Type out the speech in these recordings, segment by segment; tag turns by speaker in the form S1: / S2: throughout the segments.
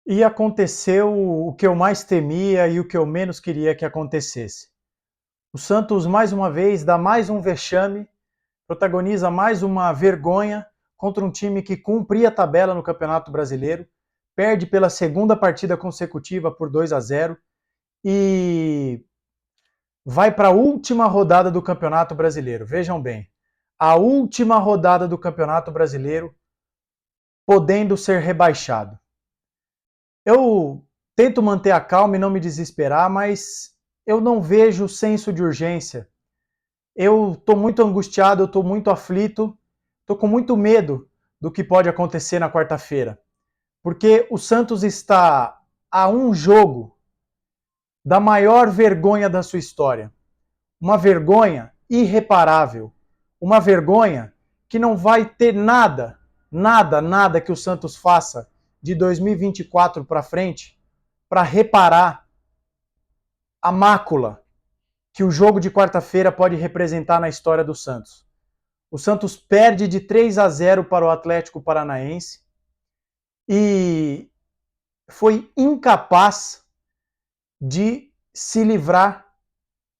S1: E aconteceu o que eu mais temia e o que eu menos queria que acontecesse. O Santos, mais uma vez, dá mais um vexame, protagoniza mais uma vergonha contra um time que cumpria a tabela no Campeonato Brasileiro, perde pela segunda partida consecutiva por 2-0 e vai para a última rodada do Campeonato Brasileiro. Vejam bem, a última rodada do Campeonato Brasileiro, podendo ser rebaixado. Eu tento manter a calma e não me desesperar, mas eu não vejo senso de urgência. Eu estou muito angustiado, eu estou muito aflito, estou com muito medo do que pode acontecer na quarta-feira. Porque o Santos está a um jogo da maior vergonha da sua história. Uma vergonha irreparável. Uma vergonha que não vai ter nada que o Santos faça de 2024 para frente para reparar a mácula que o jogo de quarta-feira pode representar na história do Santos. O Santos perde de 3-0 para o Atlético Paranaense e foi incapaz de se livrar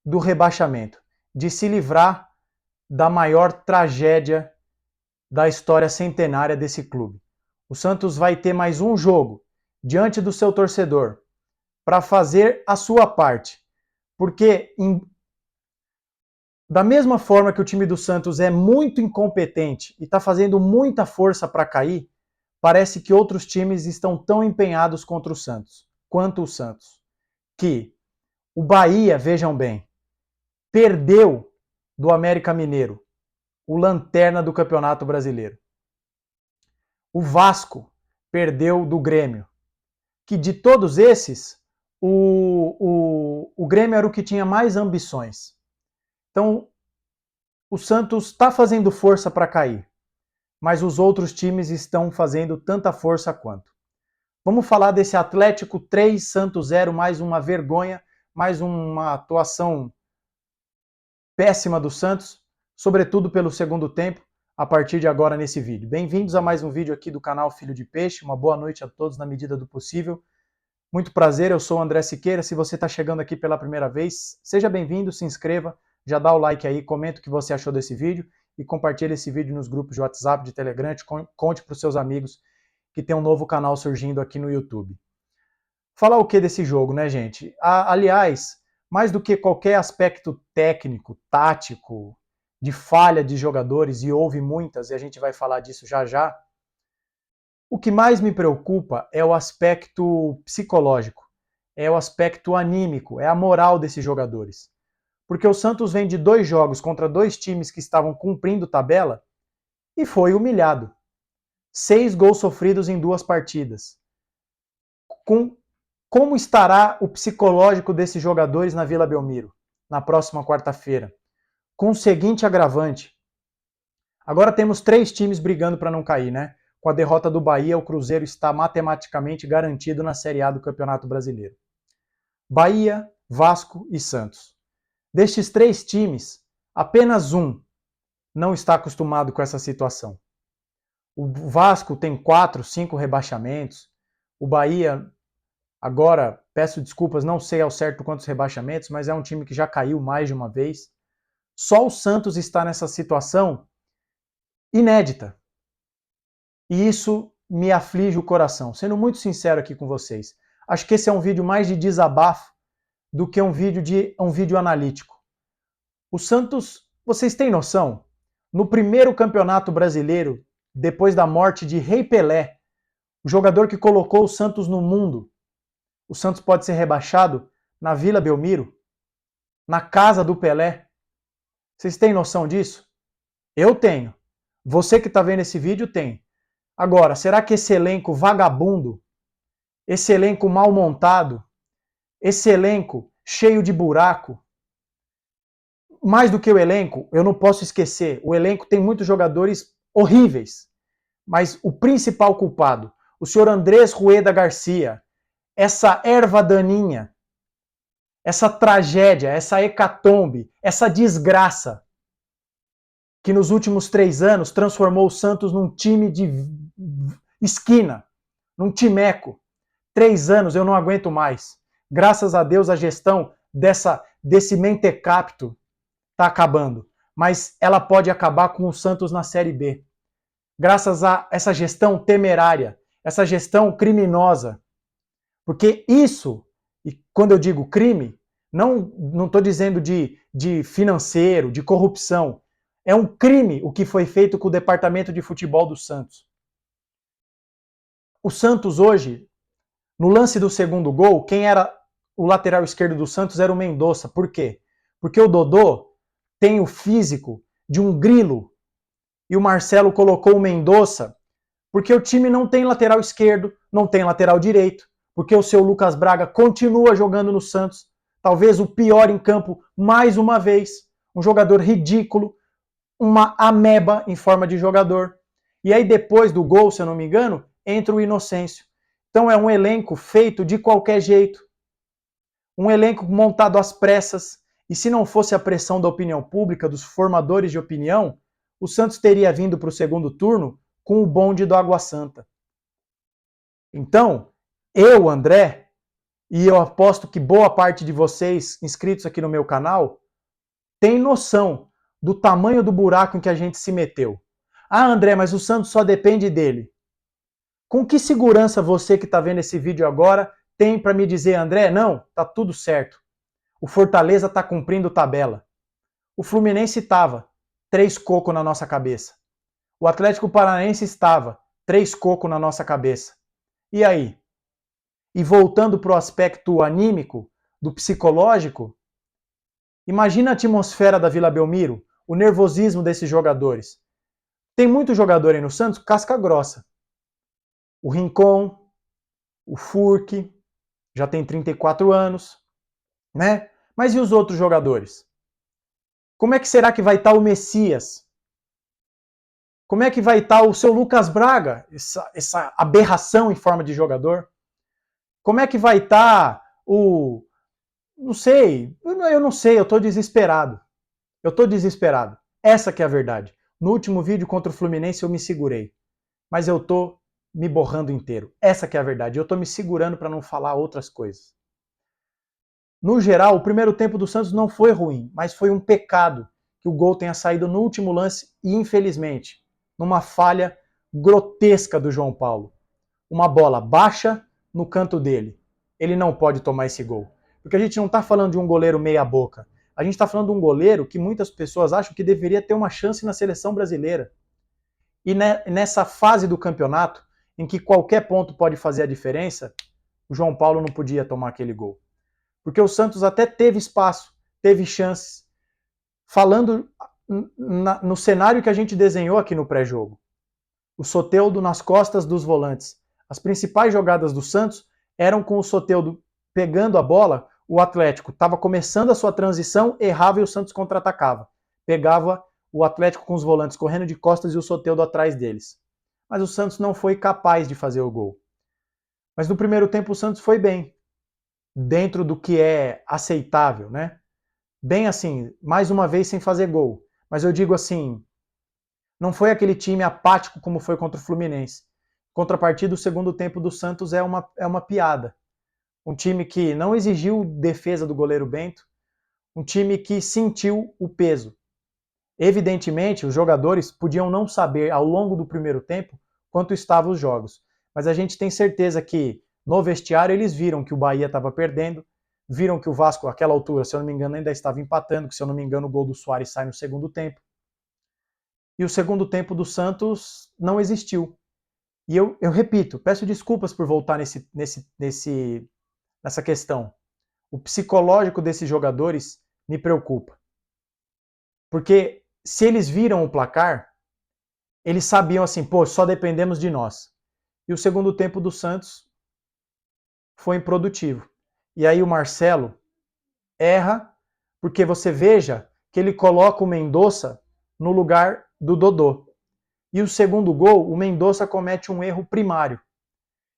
S1: do rebaixamento, de se livrar da maior tragédia da história centenária desse clube. O Santos vai ter mais um jogo diante do seu torcedor para fazer a sua parte, porque da mesma forma que o time do Santos é muito incompetente e está fazendo muita força para cair, parece que outros times estão tão empenhados contra o Santos, quanto o Santos. Que o Bahia, vejam bem, perdeu do América Mineiro, o lanterna do Campeonato Brasileiro. O Vasco perdeu do Grêmio, que de todos esses, o Grêmio era o que tinha mais ambições. Então, o Santos está fazendo força para cair, mas os outros times estão fazendo tanta força quanto. Vamos falar desse Atlético 3, Santos 0, mais uma vergonha, mais uma atuação péssima do Santos, sobretudo pelo segundo tempo, a partir de agora nesse vídeo. Bem-vindos a mais um vídeo aqui do canal Filho de Peixe, uma boa noite a todos na medida do possível. Muito prazer, eu sou o André Siqueira, se você está chegando aqui pela primeira vez, seja bem-vindo, se inscreva, já dá o like aí, comenta o que você achou desse vídeo e compartilhe esse vídeo nos grupos de WhatsApp, de Telegram, conte para os seus amigos que tem um novo canal surgindo aqui no YouTube. Falar o que desse jogo, né, gente? Aliás, mais do que qualquer aspecto técnico, tático, de falha de jogadores, e houve muitas, e a gente vai falar disso já já, o que mais me preocupa é o aspecto psicológico, é o aspecto anímico, é a moral desses jogadores. Porque o Santos vem de 2 jogos contra 2 times que estavam cumprindo tabela e foi humilhado. 6 gols sofridos em 2 partidas. Como estará o psicológico desses jogadores na Vila Belmiro, na próxima quarta-feira? Com o seguinte agravante. Agora temos 3 times brigando para não cair, né? Com a derrota do Bahia, o Cruzeiro está matematicamente garantido na Série A do Campeonato Brasileiro. Bahia, Vasco e Santos. Destes 3 times, apenas um não está acostumado com essa situação. O Vasco tem 4, 5 rebaixamentos. O Bahia, agora, peço desculpas, não sei ao certo quantos rebaixamentos, mas é um time que já caiu mais de uma vez. Só o Santos está nessa situação inédita. E isso me aflige o coração. Sendo muito sincero aqui com vocês, acho que esse é um vídeo mais de desabafo do que um vídeo analítico. O Santos, vocês têm noção? No primeiro campeonato brasileiro, depois da morte de Rei Pelé, o jogador que colocou o Santos no mundo, o Santos pode ser rebaixado na Vila Belmiro, na casa do Pelé. Vocês têm noção disso? Eu tenho. Você que está vendo esse vídeo tem. Agora, será que esse elenco vagabundo, esse elenco mal montado, esse elenco cheio de buraco, mais do que o elenco, eu não posso esquecer, o elenco tem muitos jogadores horríveis, mas o principal culpado, o senhor Andrés Rueda Garcia, essa erva daninha, essa tragédia, essa hecatombe, essa desgraça, que nos últimos 3 anos transformou o Santos num time de esquina, num timeco. 3 anos eu não aguento mais. Graças a Deus a gestão desse mentecapto está acabando. Mas ela pode acabar com o Santos na Série B. Graças a essa gestão temerária, essa gestão criminosa. Porque isso, e quando eu digo crime, não estou dizendo de financeiro, de corrupção. É um crime o que foi feito com o departamento de futebol do Santos. O Santos hoje, no lance do segundo gol, quem era o lateral esquerdo do Santos era o Mendonça. Por quê? Porque o Dodô tem o físico de um grilo e o Marcelo colocou o Mendonça porque o time não tem lateral esquerdo, não tem lateral direito, porque o seu Lucas Braga continua jogando no Santos, talvez o pior em campo mais uma vez, um jogador ridículo, uma ameba em forma de jogador. E aí depois do gol, se eu não me engano, entra o Inocêncio. Então é um elenco feito de qualquer jeito, um elenco montado às pressas, e se não fosse a pressão da opinião pública, dos formadores de opinião, o Santos teria vindo para o segundo turno com o bonde do Água Santa. Então, eu, André, e eu aposto que boa parte de vocês inscritos aqui no meu canal tem noção do tamanho do buraco em que a gente se meteu. Ah, André, mas o Santos só depende dele. Com que segurança você que está vendo esse vídeo agora tem para me dizer, André, não, tá tudo certo. O Fortaleza está cumprindo tabela. O Fluminense estava 3 cocos na nossa cabeça. O Atlético Paranaense estava 3 cocos na nossa cabeça. E aí? E voltando para o aspecto anímico, do psicológico, imagina a atmosfera da Vila Belmiro, o nervosismo desses jogadores. Tem muito jogador aí no Santos casca grossa. O Rincon, o Furque, já tem 34 anos, né? Mas e os outros jogadores? Como é que será que vai estar o Messias? Como é que vai estar o seu Lucas Braga, essa aberração em forma de jogador? Como é que vai estar o... Não sei, eu não sei, eu estou desesperado. Eu estou desesperado. Essa que é a verdade. No último vídeo contra o Fluminense eu me segurei. Mas eu estou me borrando inteiro. Essa que é a verdade. Eu estou me segurando para não falar outras coisas. No geral, o primeiro tempo do Santos não foi ruim, mas foi um pecado que o gol tenha saído no último lance e, infelizmente, numa falha grotesca do João Paulo. Uma bola baixa no canto dele. Ele não pode tomar esse gol. Porque a gente não está falando de um goleiro meia boca. A gente está falando de um goleiro que muitas pessoas acham que deveria ter uma chance na seleção brasileira. E nessa fase do campeonato, em que qualquer ponto pode fazer a diferença, o João Paulo não podia tomar aquele gol. Porque o Santos até teve espaço, teve chances. Falando no cenário que a gente desenhou aqui no pré-jogo. O Soteldo nas costas dos volantes. As principais jogadas do Santos eram com o Soteldo pegando a bola, o Atlético estava começando a sua transição, errava e o Santos contra-atacava. Pegava o Atlético com os volantes correndo de costas e o Soteldo atrás deles. Mas o Santos não foi capaz de fazer o gol. Mas no primeiro tempo o Santos foi bem, dentro do que é aceitável, né? Bem assim, mais uma vez sem fazer gol. Mas eu digo assim, não foi aquele time apático como foi contra o Fluminense. Contrapartida, o segundo tempo do Santos é uma piada. Um time que não exigiu defesa do goleiro Bento, um time que sentiu o peso. Evidentemente, os jogadores podiam não saber ao longo do primeiro tempo quanto estavam os jogos, mas a gente tem certeza que no vestiário eles viram que o Bahia estava perdendo, viram que o Vasco, àquela altura, se eu não me engano, ainda estava empatando, que se eu não me engano o gol do Suárez sai no segundo tempo. E o segundo tempo do Santos não existiu. E eu repito, peço desculpas por voltar nessa questão. O psicológico desses jogadores me preocupa. Porque se eles viram o placar, eles sabiam assim, pô, só dependemos de nós. E o segundo tempo do Santos foi improdutivo. E aí o Marcelo erra, porque você veja que ele coloca o Mendonça no lugar do Dodô. E o segundo gol, o Mendonça comete um erro primário.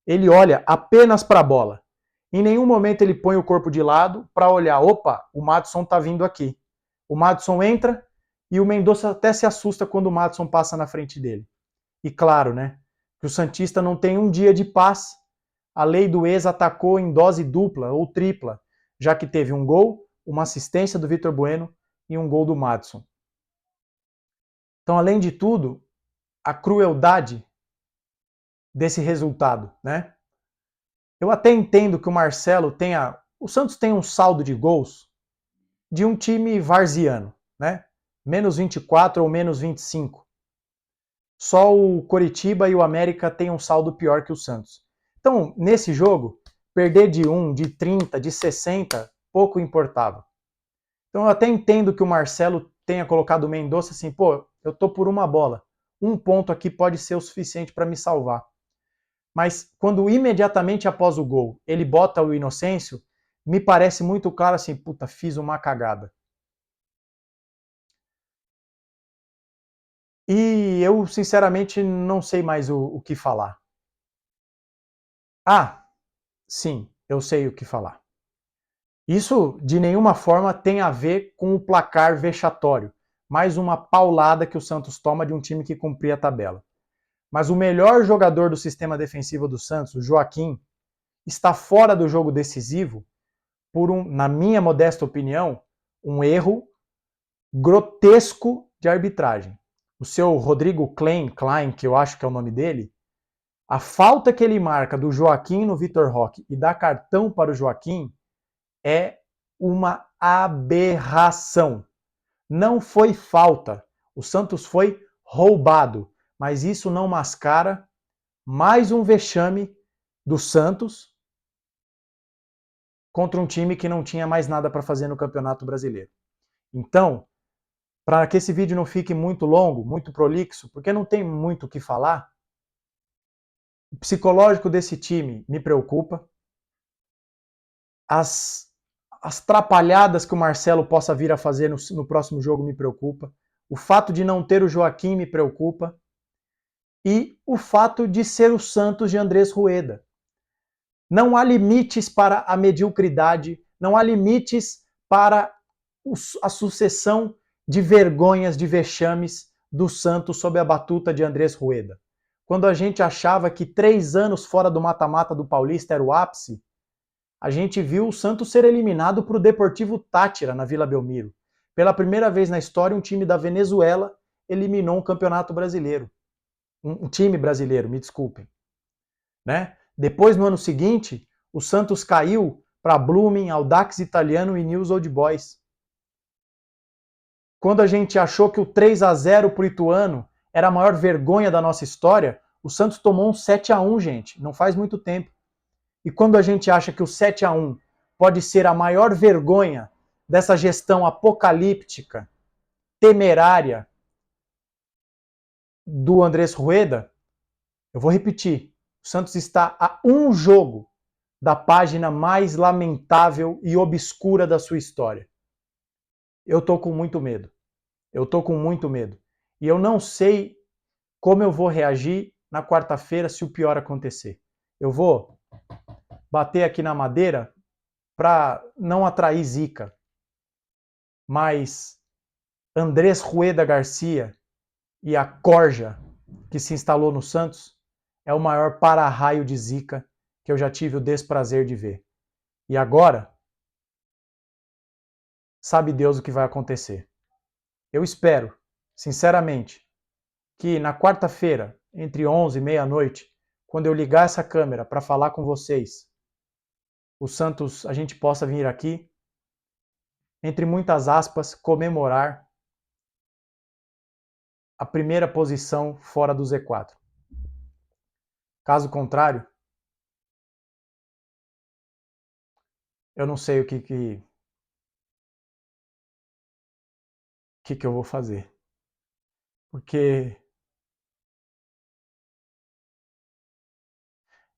S1: Ele olha apenas para a bola. Em nenhum momento ele põe o corpo de lado para olhar, opa, o Madison está vindo aqui. O Madison entra e o Mendonça até se assusta quando o Madison passa na frente dele. E claro, né, que o Santista não tem um dia de paz a lei do ex atacou em dose dupla ou tripla, já que teve um gol, uma assistência do Vitor Bueno e um gol do Madison. Então, além de tudo, a crueldade desse resultado, né? Eu até entendo que o Marcelo tenha... O Santos tem um saldo de gols de um time varziano, né? Menos 24 ou menos 25. Só o Coritiba e o América têm um saldo pior que o Santos. Então, nesse jogo, perder de 1, de 30, de 60, pouco importava. Então eu até entendo que o Marcelo tenha colocado o Mendonça assim, pô, eu tô por uma bola. Um ponto aqui pode ser o suficiente para me salvar. Mas quando imediatamente após o gol ele bota o Inocêncio, me parece muito claro assim, puta, fiz uma cagada. E eu, sinceramente, não sei mais o que falar. Ah, sim, eu sei o que falar. Isso, de nenhuma forma, tem a ver com o placar vexatório. Mais uma paulada que o Santos toma de um time que cumpria a tabela. Mas o melhor jogador do sistema defensivo do Santos, o Joaquim, está fora do jogo decisivo por na minha modesta opinião, um erro grotesco de arbitragem. O seu Rodrigo Klein, que eu acho que é o nome dele, a falta que ele marca do Joaquim no Vitor Roque e dá cartão para o Joaquim é uma aberração. Não foi falta. O Santos foi roubado. Mas isso não mascara mais um vexame do Santos contra um time que não tinha mais nada para fazer no Campeonato Brasileiro. Então, para que esse vídeo não fique muito longo, muito prolixo, porque não tem muito o que falar, o psicológico desse time me preocupa. As trapalhadas que o Marcelo possa vir a fazer no próximo jogo me preocupa. O fato de não ter o Joaquim me preocupa. E o fato de ser o Santos de Andrés Rueda. Não há limites para a mediocridade, não há limites para a sucessão de vergonhas, de vexames do Santos sob a batuta de Andrés Rueda. Quando a gente achava que 3 anos fora do mata-mata do Paulista era o ápice, a gente viu o Santos ser eliminado para o Deportivo Táchira, na Vila Belmiro. Pela primeira vez na história, um time da Venezuela eliminou um campeonato brasileiro. Um time brasileiro, me desculpem. Né? Depois, no ano seguinte, o Santos caiu para Blooming, Audax Italiano e News Old Boys. Quando a gente achou que o 3-0 para o Ituano era a maior vergonha da nossa história, o Santos tomou um 7-1, gente, não faz muito tempo. E quando a gente acha que o 7-1 pode ser a maior vergonha dessa gestão apocalíptica, temerária do Andrés Rueda, eu vou repetir, o Santos está a um jogo da página mais lamentável e obscura da sua história. Eu tô com muito medo. Eu tô com muito medo. E eu não sei como eu vou reagir na quarta-feira se o pior acontecer. Eu vou bater aqui na madeira para não atrair zica. Mas Andrés Rueda Garcia e a corja que se instalou no Santos é o maior para-raio de zica que eu já tive o desprazer de ver. E agora, sabe Deus o que vai acontecer. Eu espero, sinceramente, que na quarta-feira, entre 11 e meia-noite, quando eu ligar essa câmera para falar com vocês, o Santos, a gente possa vir aqui, entre muitas aspas, comemorar a primeira posição fora do Z4. Caso contrário, eu não sei o que eu vou fazer. Porque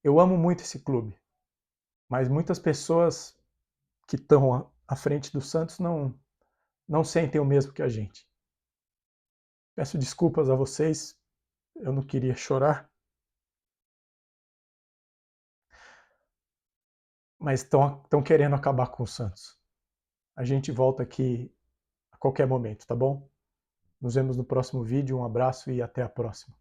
S1: eu amo muito esse clube, mas muitas pessoas que estão à frente do Santos não sentem o mesmo que a gente. Peço desculpas a vocês, eu não queria chorar, mas estão querendo acabar com o Santos. A gente volta aqui a qualquer momento, tá bom? Nos vemos no próximo vídeo, um abraço e até a próxima.